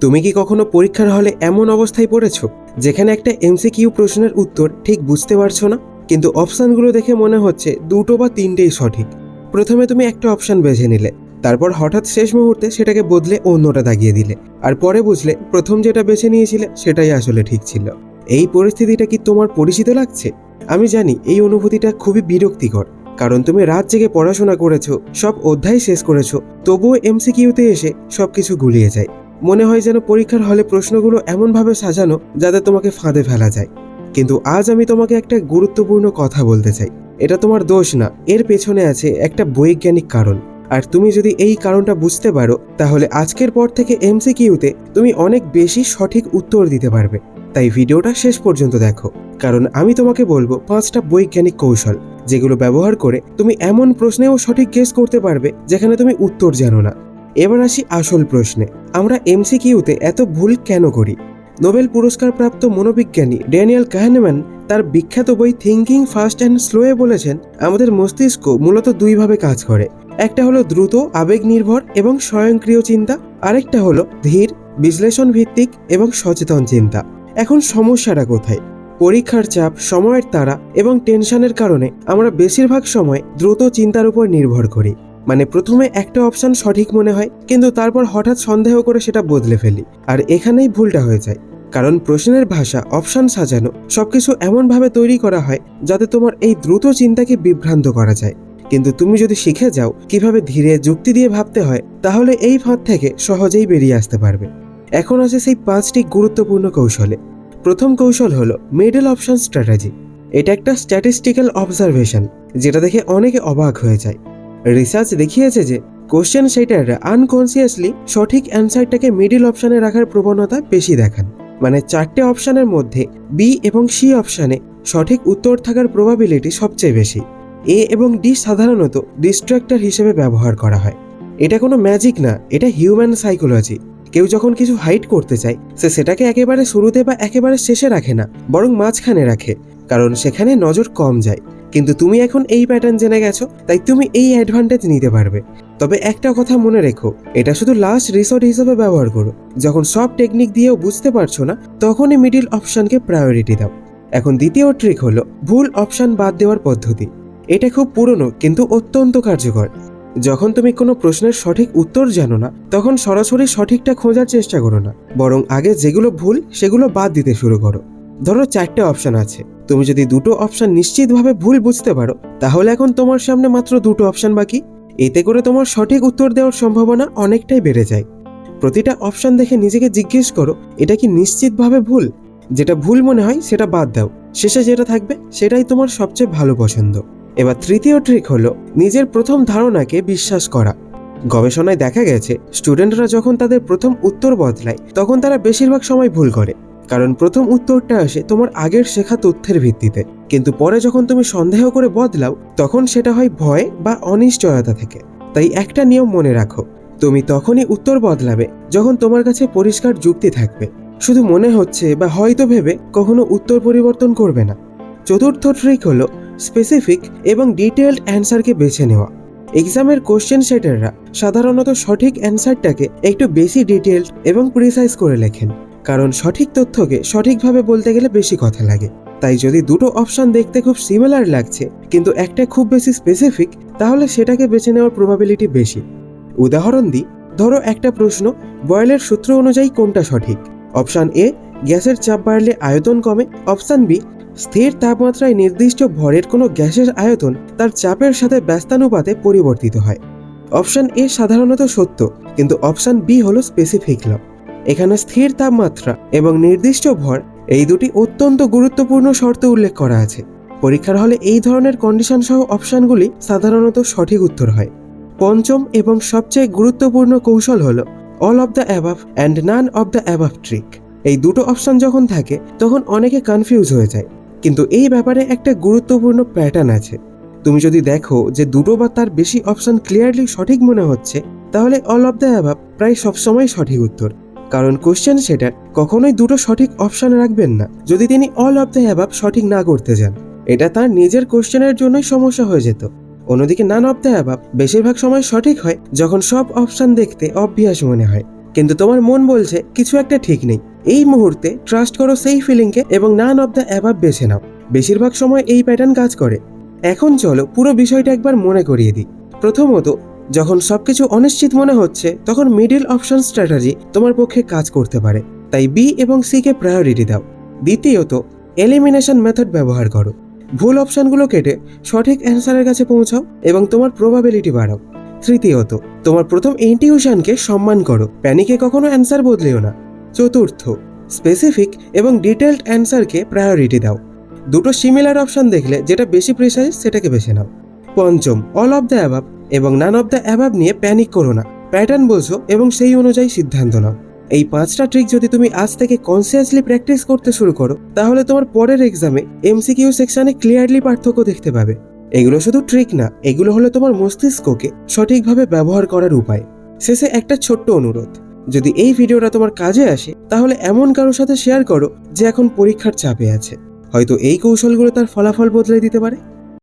তুমি কি কখনো পরীক্ষার হলে এমন অবস্থায় পড়েছো যেখানে একটা এমসিকিউ প্রশ্নের উত্তর ঠিক বুঝতে পারছো না, কিন্তু অপশানগুলো দেখে মনে হচ্ছে দুটো বা তিনটেই সঠিক? প্রথমে তুমি একটা অপশান বেছে নিলে, তারপর হঠাৎ শেষ মুহূর্তে সেটাকে বদলে অন্যটা দাগিয়ে দিলে, আর পরে বুঝলে প্রথম যেটা বেছে নিয়েছিলে সেটাই আসলে ঠিক ছিল। এই পরিস্থিতিটা কি তোমার পরিচিত লাগছে? আমি জানি এই অনুভূতিটা খুবই বিরক্তিকর, কারণ তুমি রাত জেগে পড়াশোনা করেছো, সব অধ্যায় শেষ করেছো, তবুও এমসিকিউতে এসে সবকিছু গুলিয়ে যায়। মনে হয় যেন পরীক্ষার হলে প্রশ্নগুলো এমনভাবে সাজানো যাতে তোমাকে ফাঁদে ফেলা যায়। কিন্তু আজ আমি তোমাকে একটা গুরুত্বপূর্ণ কথা বলতে চাই। এটা তোমার দোষ না, এর পেছনে আছে একটা বৈজ্ঞানিক কারণ। আর তুমি যদি এই কারণটা বুঝতে পারো, তাহলে আজকের পর থেকে এমসিকিউতে তুমি অনেক বেশি সঠিক উত্তর দিতে পারবে। তাই ভিডিওটা শেষ পর্যন্ত দেখো, কারণ আমি তোমাকে বলবো 5টা বৈজ্ঞানিক কৌশল, যেগুলো ব্যবহার করে তুমি এমন প্রশ্নেও সঠিক গেস করতে পারবে যেখানে তুমি উত্তর জানো না। এবার আসি আসল প্রশ্নে, আমরা এমসিকিউতে এত ভুল কেন করি? নোবেল পুরস্কারপ্রাপ্ত মনোবিজ্ঞানী ড্যানিয়েল কাহনেম্যান তার বিখ্যাত বই থিঙ্কিং ফাস্ট অ্যান্ড স্লোয়ে বলেছেন, আমাদের মস্তিষ্ক মূলত দুইভাবে কাজ করে। একটা হলো দ্রুত আবেগ নির্ভর এবং স্বয়ংক্রিয় চিন্তা, আরেকটা হলো ধীর বিশ্লেষণ ভিত্তিক এবং সচেতন চিন্তা। এখন সমস্যাটা কোথায়? পরীক্ষার চাপ, সময়ের তাড়া এবং টেনশনের কারণে আমরা বেশিরভাগ সময় দ্রুত চিন্তার উপর নির্ভর করি। মানে প্রথমে একটা অপশন সঠিক মনে হয়, কিন্তু তারপর হঠাৎ সন্দেহ করে সেটা বদলে ফেলি, আর এখানেই ভুলটা হয়ে যায়। কারণ প্রশ্নের ভাষা, অপশন সাজানো সবকিছু এমনভাবে তৈরি করা হয় যাতে তোমার এই দ্রুত চিন্তাকে বিভ্রান্ত করা যায়। কিন্তু তুমি যদি শিখে যাও কিভাবে ধীরে যুক্তি দিয়ে ভাবতে হয়, তাহলে এই ফাঁদ থেকে সহজেই বেরিয়ে আসতে পারবে। এখন আছে সেই 5টি গুরুত্বপূর্ণ কৌশলে। প্রথম কৌশল হলো মিডল অপশন স্ট্র্যাটেজি। এটা একটা স্ট্যাটিস্টিক্যাল অবজারভেশন, যেটা দেখে অনেকে অবাক হয়ে যায়। রিসার্চ দেখিয়েছে যে কোশ্চেন সেটাররা আনকনসিয়াসলি সঠিক অ্যান্সারটাকে মিডল অপশানে রাখার প্রবণতা বেশি দেখান। মানে 4টে অপশানের মধ্যে বি এবং সি অপশানে সঠিক উত্তর থাকার প্রবাবিলিটি সবচেয়ে বেশি। এ এবং ডি সাধারণত ডিস্ট্রাক্টর হিসেবে ব্যবহার করা হয়। এটা কোনো ম্যাজিক না, এটা হিউম্যান সাইকোলজি। কেউ যখন কিছু হাইড করতে চায়, সে সেটাকে একেবারে শুরুতে বা একেবারে শেষে রাখে না, বরং মাঝখানে রাখে, কারণ সেখানে নজর কম যায়। কিন্তু তুমি এখন এই প্যাটার্ন জেনে গেছো, তাই তুমি এই অ্যাডভান্টেজ নিতে পারবে। তবে একটা কথা মনে রেখো, এটা শুধু লাস্ট রিসোর্ট হিসেবে ব্যবহার করো। যখন সব টেকনিক দিয়েও বুঝতে পারছো না, তখনই মিডিল অপশনকে প্রায়োরিটি দাও। এখন দ্বিতীয় ট্রিক হলো ভুল অপশন বাদ দেওয়ার পদ্ধতি। এটা খুব পুরনো কিন্তু অত্যন্ত কার্যকর। যখন তুমি কোনো প্রশ্নের সঠিক উত্তর জানো না, তখন সরাসরি সঠিকটা খোঁজার চেষ্টা করো না, বরং আগে যেগুলো ভুল সেগুলো বাদ দিতে শুরু করো। ধরো 4টে অপশন আছে, তুমি যদি দুটো অপশন নিশ্চিতভাবে ভুল বুঝতে পারো, তাহলে এখন তোমার সামনে মাত্র দুটো অপশন বাকি। এতে করে তোমার সঠিক উত্তর দেওয়ার সম্ভাবনা অনেকটাই বেড়ে যায়। প্রতিটা অপশন দেখে নিজেকে জিজ্ঞেস করো, এটা কি নিশ্চিতভাবে ভুল? যেটা ভুল মনে হয় সেটা বাদ দাও, শেষে যেটা থাকবে সেটাই তোমার সবচেয়ে ভালো পছন্দ। এবার তৃতীয় ট্রিক হলো নিজের প্রথম ধারণাকে বিশ্বাস করা। গবেষণায় দেখা গেছে, স্টুডেন্টরা যখন তাদের প্রথম উত্তর বদলায়, তখন তারা বেশিরভাগ সময় ভুল করে, কারণ প্রথম উত্তরটা আসে তোমার আগের শেখা তথ্যের ভিত্তিতে। কিন্তু পরে যখন তুমি সন্দেহ করে বদলাও, তখন সেটা হয় ভয় বা অনিশ্চয়তা থেকে। তাই একটা নিয়ম মনে রাখো, তুমি তখনই উত্তর বদলাবে যখন তোমার কাছে পরিষ্কার যুক্তি থাকবে। শুধু মনে হচ্ছে বা হয়তো ভেবে কখনো উত্তর পরিবর্তন করবে না। চতুর্থ ট্রিক হলো স্পেসিফিক এবং ডিটেইলড অ্যান্সারকে বেছে নেওয়া। এক্সামের কোশ্চেন সেটাররা সাধারণত সঠিক অ্যান্সারটাকে একটু বেশি ডিটেইলড এবং প্রিসাইজ করে লেখেন, কারণ সঠিক তথ্যকে সঠিকভাবে বলতে গেলে বেশি কথা লাগে। তাই যদি দুটো অপশন দেখতে খুব সিমিলার লাগছে কিন্তু একটা খুব বেশি স্পেসিফিক, তাহলে সেটাকে বেছে নেওয়ার প্রবাবিলিটি বেশি। উদাহরণ দিই, ধরো একটা প্রশ্ন, বয়েলের সূত্র অনুযায়ী কোনটা সঠিক? অপশন এ, গ্যাসের চাপ বাড়লে আয়তন কমে। অপশন বি, স্থির তাপমাত্রায় নির্দিষ্ট ভরের কোনো গ্যাসের আয়তন তার চাপের সাথে ব্যস্তানুপাতে পরিবর্তিত হয়। অপশন এ সাধারণত সত্য, কিন্তু অপশন বি হলো স্পেসিফিক ল। এখানে স্থির তাপমাত্রা এবং নির্দিষ্ট ভর, এই দুটি অত্যন্ত গুরুত্বপূর্ণ শর্ত উল্লেখ করা আছে। পরীক্ষার হলে এই ধরনের কন্ডিশন সহ অপশনগুলি সাধারণত সঠিক উত্তর হয়। পঞ্চম এবং সবচেয়ে গুরুত্বপূর্ণ কৌশল হলো all of the above and none of the above trick. এই দুটো অপশন যখন থাকে তখন অনেকে কনফিউজ হয়ে যায়, কিন্তু এই ব্যাপারে একটা গুরুত্বপূর্ণ প্যাটার্ন আছে। তুমি যদি দেখো যে দুটো বা তার বেশি অপশন ক্লিয়ারলি সঠিক মনে হচ্ছে, তাহলে অল অফ দ্য অ্যাবাভ প্রায় সবসময় সঠিক উত্তর। কারণ কোশ্চেন সেটার কখনোই দুটো সঠিক অপশন রাখবেন না যদি তিনি অল অফ দ্য অ্যাবাভ সঠিক না করতে যান। এটা তার নিজের কোশ্চেনের জন্যই সমস্যা হয়ে যেত। অন্যদিকে নান অফ দ্য অ্যাবাভ বেশিরভাগ সময় সঠিক হয় যখন সব অপশন দেখতে অবভিয়াস মনে হয়। কিন্তু তোমার মন বলছে কিছু একটা ঠিক নেই। এই মুহূর্তে ট্রাস্ট করো সেই ফিলিংকে এবং নান অফ দ্য অ্যাবাভ বেছে নাও। বেশিরভাগ সময় এই প্যাটার্ন কাজ করে। এখন চলো পুরো বিষয়টা একবার মনে করিয়ে দিই। প্রথমত, যখন সবকিছু অনিশ্চিত মনে হচ্ছে তখন মিডল অপশন স্ট্র্যাটেজি তোমার পক্ষে কাজ করতে পারে, তাই বি এবং সি কে প্রায়োরিটি দাও। দ্বিতীয়ত, এলিমিনেশন মেথড ব্যবহার করো। ভুল অপশনগুলো কেটে সঠিক অ্যান্সারের কাছে পৌঁছাও এবং তোমার প্রবাবিলিটি বাড়াও। তৃতীয়ত, তোমার প্রথম ইনটিউশনকে সম্মান করো, প্যানিকে কখনো অ্যান্সার বদলেও না। চতুর্থ, স্পেসিফিক এবং ডিটেলড অ্যান্সারকে প্রায়োরিটি দাও। দুটো সিমিলার অপশন দেখলে যেটা বেশি প্রিসাইজ সেটাকে বেছে নাও। পঞ্চম, অল অফ দ্য অ্যাবাভ এবং নান অফ দ্য অ্যাবাভ নিয়ে প্যানিক করো না, প্যাটার্ন বোঝো এবং সেই অনুযায়ী সিদ্ধান্ত নাও। এই 5টা ট্রিক যদি তুমি আজ থেকে কনসিয়াসলি প্র্যাকটিস করতে শুরু করো তাহলে তোমার পরের এক্সামে এমসিকিউ সেকশনে ক্লিয়ারলি পার্থক্য দেখতে পাবে। এগুলো শুধু ট্রিক না, এগুলো হলো তোমার মস্তিষ্ককে সঠিকভাবে ব্যবহার করার উপায়। শেষে একটা ছোট্ট অনুরোধ, যদি এই ভিডিওটা তোমার কাজে আসে তাহলে এমন কারোর সাথে শেয়ার করো যে এখন পরীক্ষার চাপে আছে, হয়তো এই কৌশলগুলো তার ফলাফল বদলে দিতে পারে।